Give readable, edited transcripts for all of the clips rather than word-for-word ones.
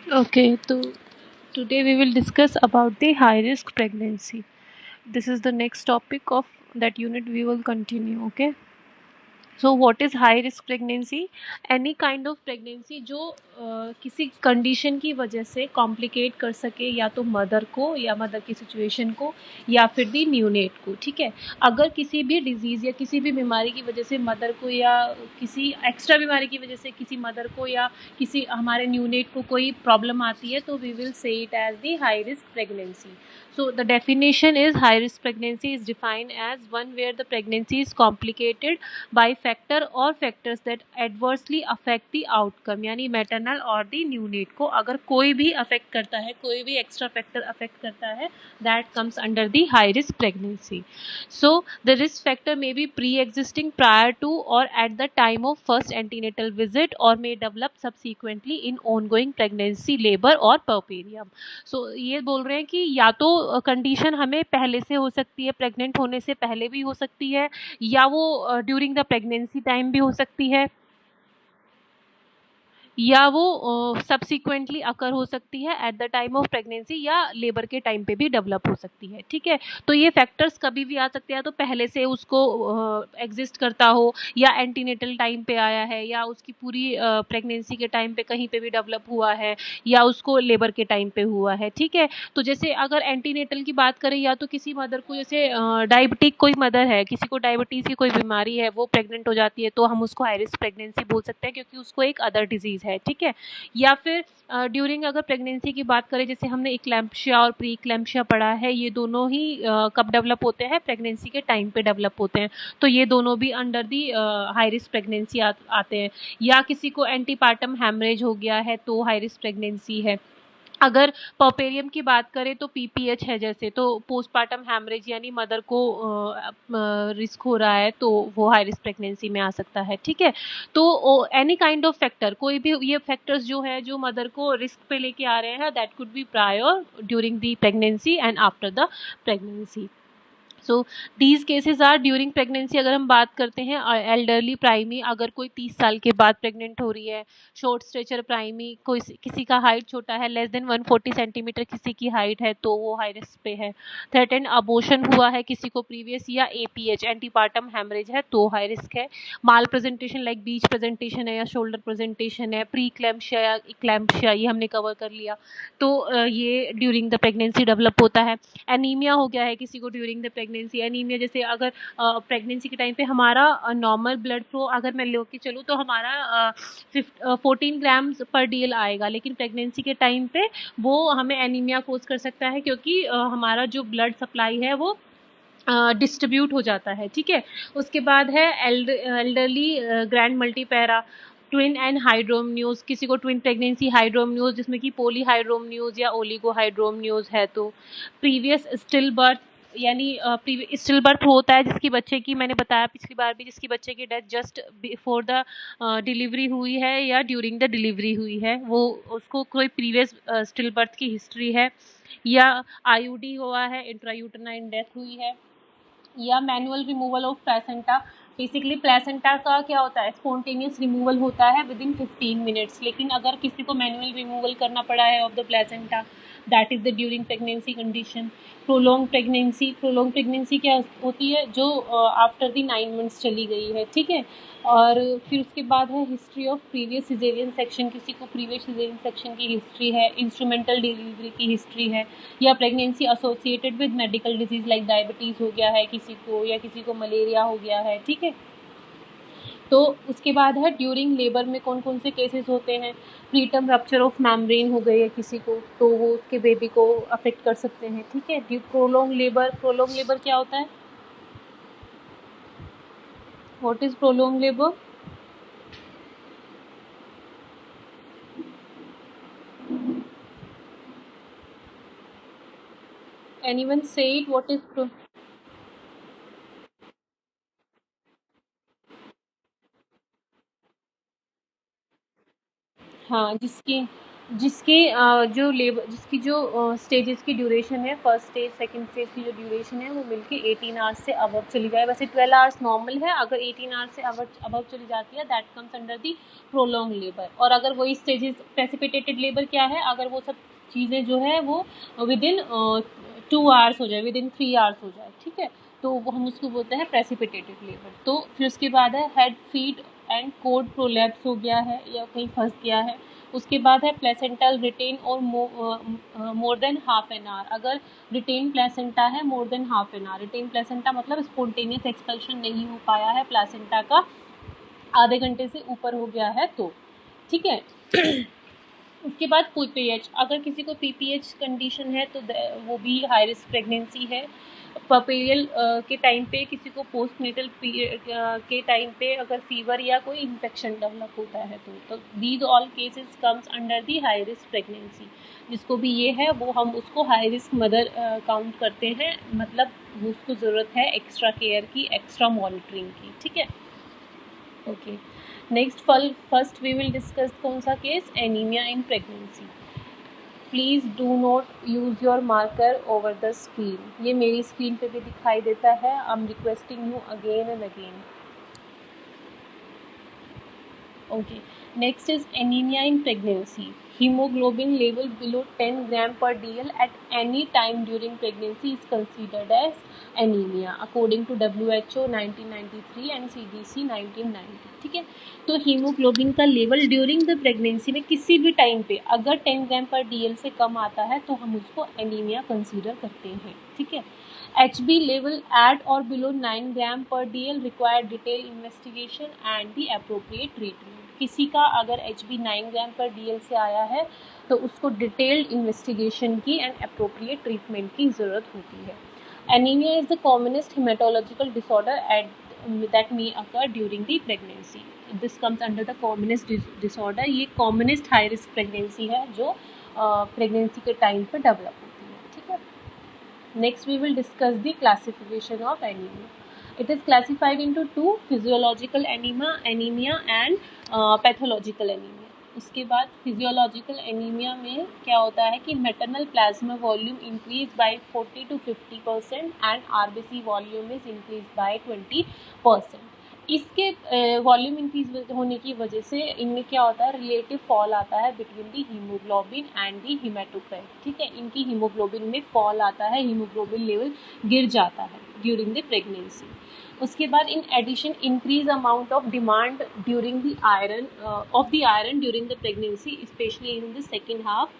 Okay, so today we will discuss about the high risk pregnancy. This is the next topic of that unit we will continue. Okay. So what is high risk pregnancy? Any kind of pregnancy जो किसी condition की वजह से complicate कर सके, या तो mother को या मदर की सिचुएशन को या फिर दी न्यूनेट को। ठीक है, अगर किसी भी डिजीज़ या किसी भी बीमारी की वजह से मदर को, या किसी एक्स्ट्रा बीमारी की वजह से किसी मदर को या किसी हमारे न्यूनेट को कोई प्रॉब्लम आती है, तो we will say it as the high risk pregnancy. So the definition is high risk pregnancy is defined as one where the pregnancy is complicated by factor or factors that adversely affect the outcome, यानी maternal और the neonate को अगर कोई भी affect करता है, कोई भी extra factor affect करता है, that comes under the high risk pregnancy. So the risk factor may be pre-existing prior to or at the time of first antenatal visit or may develop subsequently in ongoing pregnancy, labor और puerperium. सो ये बोल रहे हैं कि या तो condition हमें पहले से हो सकती है, प्रेग्नेंट होने से पहले भी हो सकती है, या वो ड्यूरिंग द प्रेगनेंसी टाइम भी हो सकती है, या वो सब्सिक्वेंटली अकर हो सकती है at the time of pregnancy, या लेबर के टाइम पे भी डेवलप हो सकती है। ठीक है, तो ये फैक्टर्स कभी भी आ सकते हैं, तो पहले से उसको एग्जिस्ट करता हो, या एंटीनेटल टाइम पे आया है, या उसकी पूरी प्रेगनेंसी के टाइम पे कहीं पे भी डेवलप हुआ है, या उसको लेबर के टाइम पे हुआ है। ठीक है, तो जैसे अगर एंटीनेटल की बात करें, या तो किसी मदर को, जैसे डायबिटिक कोई मदर है, किसी को डायबिटीज़ की कोई बीमारी है, वो प्रेग्नेंट हो जाती है, तो हम उसको हाई रिस्क प्रेगनेंसी बोल सकते हैं, क्योंकि उसको एक अदर डिजीज़ है। ठीक है, या फिर ड्यूरिंग अगर प्रेगनेंसी की बात करें, जैसे हमने इक्लैम्पशिया और प्री इक्लैम्पशिया पढ़ा है, ये दोनों ही कब डेवलप होते हैं? प्रेगनेंसी के टाइम पे डेवलप होते हैं, तो ये दोनों भी under the high risk pregnancy आते हैं। या किसी को एंटीपार्टम हैमरेज हो गया है, तो हाई रिस्क प्रेगनेंसी है। अगर पॉपेरियम की बात करें, तो पीपीएच है जैसे, तो पोस्टपार्टम हैमरेज, यानी मदर को रिस्क हो रहा है, तो वो हाई रिस्क प्रेगनेंसी में आ सकता है। ठीक है, तो एनी काइंड ऑफ फैक्टर, कोई भी ये फैक्टर्स जो है जो मदर को रिस्क पे लेके आ रहे हैं, that could be prior, during the pregnancy and after the pregnancy. So these cases are during pregnancy. अगर हम बात करते हैं एल्डरली प्राइमी, अगर कोई 30 साल के बाद प्रेग्नेंट हो रही है, शॉर्ट स्ट्रेचर प्राइमी, कोई किसी का हाइट छोटा है, लेस देन 140 सेंटीमीटर किसी की हाइट है, तो वो हाई रिस्क पे है. थ्रेटेंड अबॉर्शन हुआ है किसी को प्रीवियस, या एपीएच एंटीपार्टम हेमरेज है, तो हाई रिस्क है. माल प्रेजेंटेशन लाइक बीच प्रेजेंटेशन है, या शोल्डर प्रेजेंटेशन है, प्री क्लैम्पशिया या इक्लैम्पशिया, ये हमने कवर कर लिया, तो ये ड्यूरिंग द प्रेगनेंसी डेवलप होता है. एनीमिया हो गया है किसी को ड्यूरिंग द प्रेगनेंसी. एनीमिया जैसे अगर प्रेगनेंसी के टाइम पे हमारा नॉर्मल ब्लड फ्लो अगर मैं लेके चलूँ, तो हमारा 14 ग्राम्स पर डीएल आएगा, लेकिन प्रेगनेंसी के टाइम पे वो हमें एनीमिया कोज कर सकता है, क्योंकि हमारा जो ब्लड सप्लाई है वो डिस्ट्रीब्यूट हो जाता है. ठीक है, उसके बाद है elderly grand multipara, twin and hydramnios, किसी को ट्विन प्रेगनेंसी हाइड्रोमन्यूज, जिसमें कि पोली हाइड्रोमन्यूज या ओलिगो हाइड्रोमन्यूज है. तो प्रीवियस स्टिल बर्थ, यानी स्टिल बर्थ होता है जिसकी बच्चे की, मैंने बताया पिछली बार भी, जिसकी बच्चे की death just before the delivery हुई है या ड्यूरिंग द डिलीवरी हुई है, वो उसको कोई प्रीवियस स्टिल बर्थ की हिस्ट्री है, या आईयूडी हुआ है, इंट्रायूटराइन डेथ हुई है, या manual removal of placenta. Basically placenta का क्या होता है? स्पॉन्टेनियस रिमूवल होता है विद इन 15 मिनट्स, लेकिन अगर किसी को मैनुअल रिमूवल करना पड़ा है of the placenta, that is the during pregnancy condition. Prolong pregnancy क्या होती है? जो आफ्टर द 9 मंथ्स चली गई है. ठीक है, और फिर उसके बाद है history of previous caesarean section, किसी को प्रीवियस सिजेरियन सेक्शन की हिस्ट्री है, इंस्ट्रूमेंटल डिलीवरी की हिस्ट्री है, या pregnancy associated with medical disease like diabetes हो गया है किसी को, या किसी को मलेरिया हो गया है. ठीक है, तो उसके बाद है ड्यूरिंग लेबर में कौन कौन से केसेस होते हैं. प्रीटर्म रप्चर ऑफ मेम्ब्रेन हो गई है किसी को, तो वो उसके बेबी को अफेक्ट कर सकते हैं. ठीक है, प्रोलॉन्ग लेबर क्या होता है? What is prolong labour? Anyone से इट, व्हाट इज? हाँ, जिसकी जिसके जिसकी जो स्टेजेस की ड्यूरेशन है, फर्स्ट स्टेज सेकंड स्टेज की जो ड्यूरेशन है वो मिलके 18 आवर्स से अबव चली जाए। वैसे 12 आवर्स नॉर्मल है, अगर 18 आवर्स से अबव चली जाती है that comes under the prolong labour. और अगर वही स्टेजेस प्रेसिपिटेटेड लेबर क्या है, अगर वो सब चीज़ें जो है वो विद इन 2 आवर्स हो जाए, विद इन 3 आवर्स हो जाए, ठीक है, तो वो हम उसको बोलते हैं प्रेसिपिटेटेड लेबर। तो फिर उसके बाद है head feet and code prolapse हो गया है या कहीं फंस गया है। उसके बाद है प्लेसेंटल रिटेन और more than half an hour. अगर रिटेन प्लेसेंटा है more than half an hour, retained placenta मतलब स्पॉन्टेनियस एक्सपल्शन नहीं हो पाया है प्लेसेंटा का, आधे घंटे से ऊपर हो गया है तो, ठीक है। उसके बाद पीपीएच, अगर किसी को पीपीएच कंडीशन है तो वो भी हाई रिस्क प्रेगनेंसी है। पर्पेरियल के टाइम पे किसी को पोस्टनेटल के टाइम पे अगर फीवर या कोई इन्फेक्शन डेवलप होता है तो these all cases comes under the high risk pregnancy. जिसको भी ये है वो हम उसको हाई रिस्क मदर काउंट करते हैं, मतलब उसको ज़रूरत है एक्स्ट्रा केयर की, एक्स्ट्रा मॉनिटरिंग की, ठीक है। Okay, next first we will discuss कौन सा case, anaemia in pregnancy. Please do not use your marker over the screen. ये मेरी स्क्रीन पे भी दिखाई देता है, I am requesting you again and again. Okay, next is anemia in pregnancy. Hemoglobin level below 10 gram per dl at any time during pregnancy is considered as anemia according to WHO 1993 and CDC 1990, ठीक है। तो haemoglobin का level during the pregnancy में किसी भी time पे अगर 10 ग्राम पर डीएल से कम आता है तो हम उसको एनीमिया कंसीडर करते हैं, ठीक है। HB level at or below 9 gram per dl require detailed investigation and the appropriate treatment. किसी का अगर HB 9 ग्राम पर DL से आया है तो उसको डिटेल्ड इन्वेस्टिगेशन की एंड अप्रोप्रिएट ट्रीटमेंट की ज़रूरत होती है। Anaemia is the commonest haematological disorder that may occur during the pregnancy. This comes under the commonest disorder. ये commonest high risk pregnancy है जो प्रेगनेंसी के टाइम पर डेवलप होती है, ठीक है। Next we will discuss the classification of anemia. It is classified into two, physiological anemia and pathological anemia. उसके बाद फिजियोलॉजिकल एनीमिया में क्या होता है कि maternal plasma volume increase by 40 to 50% and RBC volume is increase by 20%। इसके volume increase होने की वजह से इनमें क्या होता है, रिलेटिव फॉल आता है between the haemoglobin and the haematocrit, ठीक है। इनकी हीमोग्लोबिन में फॉल आता है, हीमोग्लोबिन लेवल गिर जाता है ड्यूरिंग द प्रेगनेंसी। उसके बाद in addition increase amount of demand during the iron during the pregnancy specially in the second half.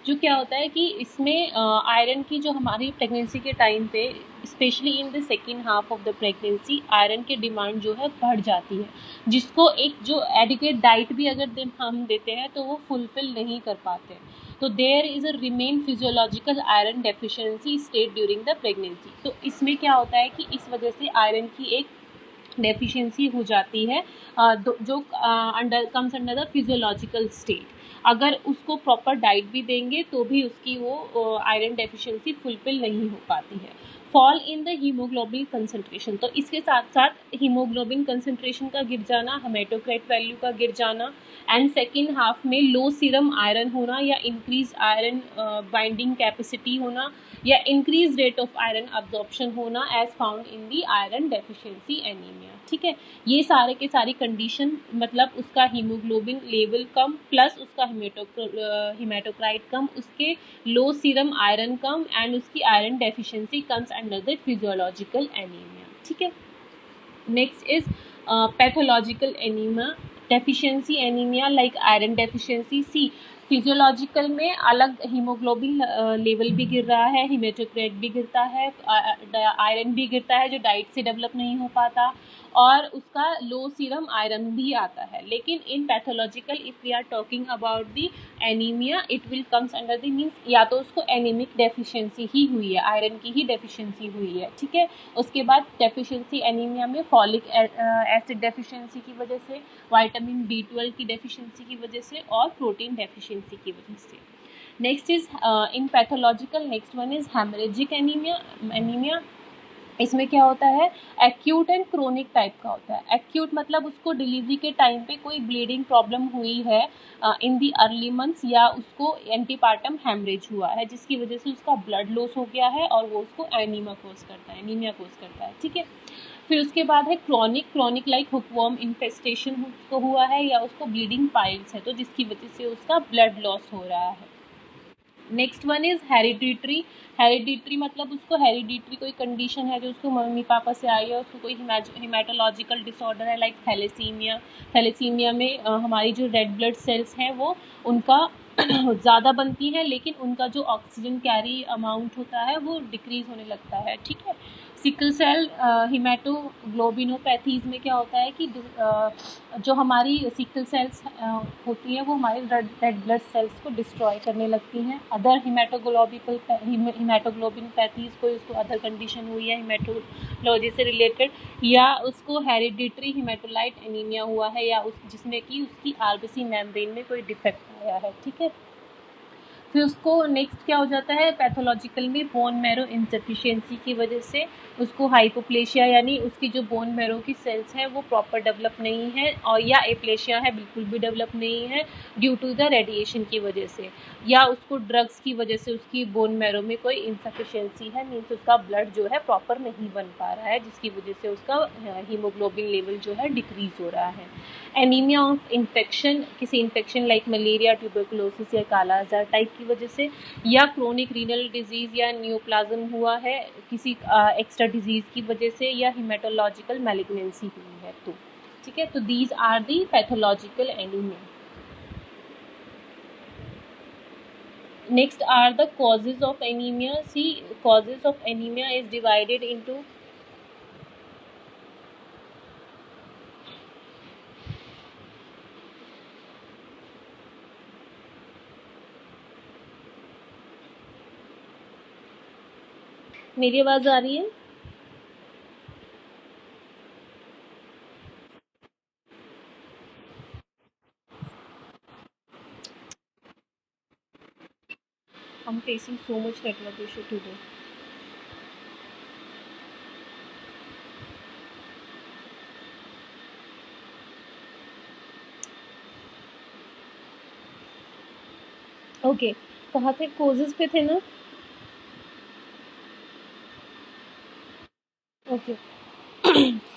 जो क्या होता है कि इसमें आयरन की जो हमारी प्रेगनेंसी के टाइम पे specially in the second half of the pregnancy iron की डिमांड जो है बढ़ जाती है, जिसको एक जो एडिक्वेट डाइट भी अगर हम देते हैं तो वो फुलफिल नहीं कर पाते। तो there is a remain physiological iron deficiency state during the pregnancy. तो इसमें क्या होता है कि इस वजह से आयरन की एक डेफिशिएंसी हो जाती है जो under comes under the physiological state. अगर उसको प्रॉपर डाइट भी देंगे तो भी उसकी वो आयरन डेफिशिएंसी फुलफिल नहीं हो पाती है। Fall in the haemoglobin concentration, तो इसके साथ साथ हीमोग्लोबिन कंसंट्रेशन का गिर जाना, हेमेटोक्राइट वैल्यू का गिर जाना एंड सेकेंड हाफ में लो सीरम आयरन होना या इंक्रीज आयरन बाइंडिंग कैपेसिटी होना या increase rate of iron absorption होना as found in the iron deficiency anaemia, ठीक है। ये सारे के सारी कंडीशन मतलब उसका हीमोग्लोबिन लेवल कम प्लस उसका हेमेटोक्राइट कम, उसके लो सीरम आयरन कम एंड उसकी iron deficiency comes under the physiological anaemia, ठीक है। Next is pathological anaemia, deficiency anaemia like iron deficiency. See physiological में अलग हीमोग्लोबिन लेवल भी गिर रहा है, हेमेटोक्राइट भी गिरता है, आयरन भी गिरता है जो डाइट से डेवलप नहीं हो पाता, और उसका लो सीरम आयरन भी आता है। लेकिन इन pathological if we are talking about the anaemia it will comes under the means या तो उसको एनीमिक डेफिशिएंसी ही हुई है, आयरन की ही डेफिशिएंसी हुई है, ठीक है। उसके बाद डेफिशिएंसी एनीमिया में फॉलिक एसिड डेफिशिएंसी की वजह से, विटामिन B12 की डेफिशिएंसी की वजह से और प्रोटीन डेफिशिएंसी की वजह से। Next is in pathological, next one is haemorrhagic anaemia. इसमें क्या होता है, एक्यूट एंड क्रोनिक टाइप का होता है। एक्यूट मतलब उसको डिलीवरी के टाइम पे कोई ब्लीडिंग प्रॉब्लम हुई है इन दी अर्ली मंथ्स, या उसको एंटीपार्टम हेमरेज हुआ है जिसकी वजह से उसका ब्लड लॉस हो गया है और वो उसको एनीमिया कोज करता है, ठीक है। फिर उसके बाद है chronic. Chronic like hookworm infestation उसको हुआ है, या उसको ब्लीडिंग पाइल्स है तो जिसकी वजह से उसका ब्लड लॉस हो रहा है। Next one is hereditary. Hereditary मतलब उसको हेरिडिटरी कोई कंडीशन है जो उसको मम्मी पापा से आई है, उसको कोई हिमेटोलॉजिकल डिसऑर्डर है लाइक थैलेसीमिया। थैलेसीमिया में हमारी जो रेड ब्लड सेल्स हैं वो उनका ज़्यादा बनती हैं, लेकिन उनका जो ऑक्सीजन कैरी अमाउंट होता है वो डिक्रीज होने लगता है, ठीक है। सिकल सेल हिमेटोग्लोबिनोपैथीज में क्या होता है कि जो हमारी सिकल सेल्स होती हैं वो हमारे रेड ब्लड सेल्स को डिस्ट्रॉय करने लगती हैं। अदर हिमेटोग्लोबिनोपैथीज कोई उसको अदर कंडीशन हुई है हिमेटोलॉजी से रिलेटेड, या उसको हेरिडिटरी हिमेटोलाइट एनीमिया हुआ है, या जिसमें कि उसकी आरबीसी मेम्ब्रेन में कोई डिफेक्ट आया है, ठीक है। फिर उसको नेक्स्ट क्या हो जाता है, पैथोलॉजिकल में बोन मैरो इनसफिशिएंसी की वजह से उसको हाइपोप्लेशिया, यानी उसकी जो बोन मैरो की सेल्स हैं वो प्रॉपर डेवलप नहीं है, और या एप्लेशिया है बिल्कुल भी डेवलप नहीं है ड्यू टू द रेडिएशन की वजह से, या उसको ड्रग्स की वजह से उसकी बोन मैरो में कोई इनसफिशिएंसी है, मीन्स उसका ब्लड जो है प्रॉपर नहीं बन पा रहा है जिसकी वजह से उसका हीमोग्लोबिन लेवल जो है डिक्रीज हो रहा है। एनीमिया ऑफ इन्फेक्शन, किसी इन्फेक्शन लाइक मलेरिया, ट्यूबरकुलोसिस या काला आजार टाइप की वजह से, या क्रोनिक रीनल डिजीज या न्यूप्लाज्म हुआ है किसी एक्स्ट्रा डिजीज की वजह से, या हिमेटोलॉजिकल मैलिग्नेंसी हुई है तो, ठीक है। तो these are the pathological anaemia. Next are the causes of anemia. See, causes of anemia is divided into मेरी आवाज आ रही है? I'm facing so much network issue today. Okay, कहाँ थे, causes पे थे ना? ओके,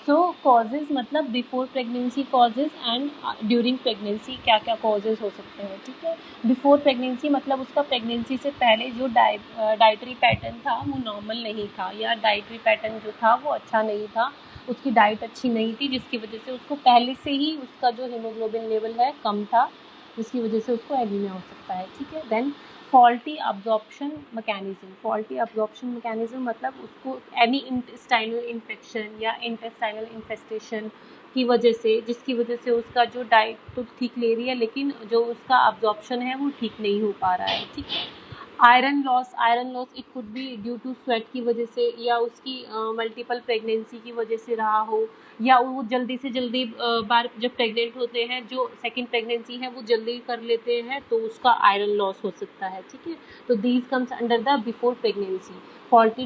सो कॉजेज मतलब before pregnancy causes and during pregnancy क्या क्या कॉजेज हो सकते हैं, ठीक है। बिफोर प्रेगनेंसी मतलब उसका प्रेगनेंसी से पहले जो डाइटरी पैटर्न था वो नॉर्मल नहीं था, या डाइटरी पैटर्न जो था वो अच्छा नहीं था, उसकी डाइट अच्छी नहीं थी जिसकी वजह से उसको पहले से ही उसका जो हीमोग्लोबिन लेवल है कम था, जिसकी वजह से उसको एनीमिया हो सकता है, ठीक है। Then faulty absorption mechanism. Faulty absorption mechanism मतलब उसको एनी इंटेस्टाइनल इन्फेक्शन या इंटेस्टाइनल इन्फेस्टेशन की वजह से, जिसकी वजह से उसका जो डाइट तो ठीक ले रही है लेकिन जो उसका अब्जॉर्प्शन है वो ठीक नहीं हो पा रहा है, ठीक है। Iron loss, iron loss it could be due to sweat की वजह से, या उसकी मल्टीपल प्रेगनेंसी की वजह से रहा हो, या वो जल्दी से जल्दी बार जब प्रेग्नेंट होते हैं, जो सेकंड प्रेगनेंसी है वो जल्दी कर लेते हैं तो उसका आयरन लॉस हो सकता है, ठीक है। तो these comes under the before pregnancy. Faulty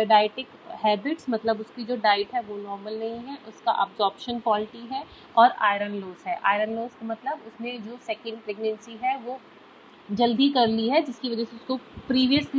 dietetic habits मतलब उसकी जो डाइट है वो नॉर्मल नहीं है, उसका अब्जॉर्प्शन फॉल्टी है, और आयरन लॉस है। आयरन लॉस मतलब उसने जो सेकंड प्रेगनेंसी है वो जल्दी कर ली है जिसकी वजह से उसको प्रीवियसली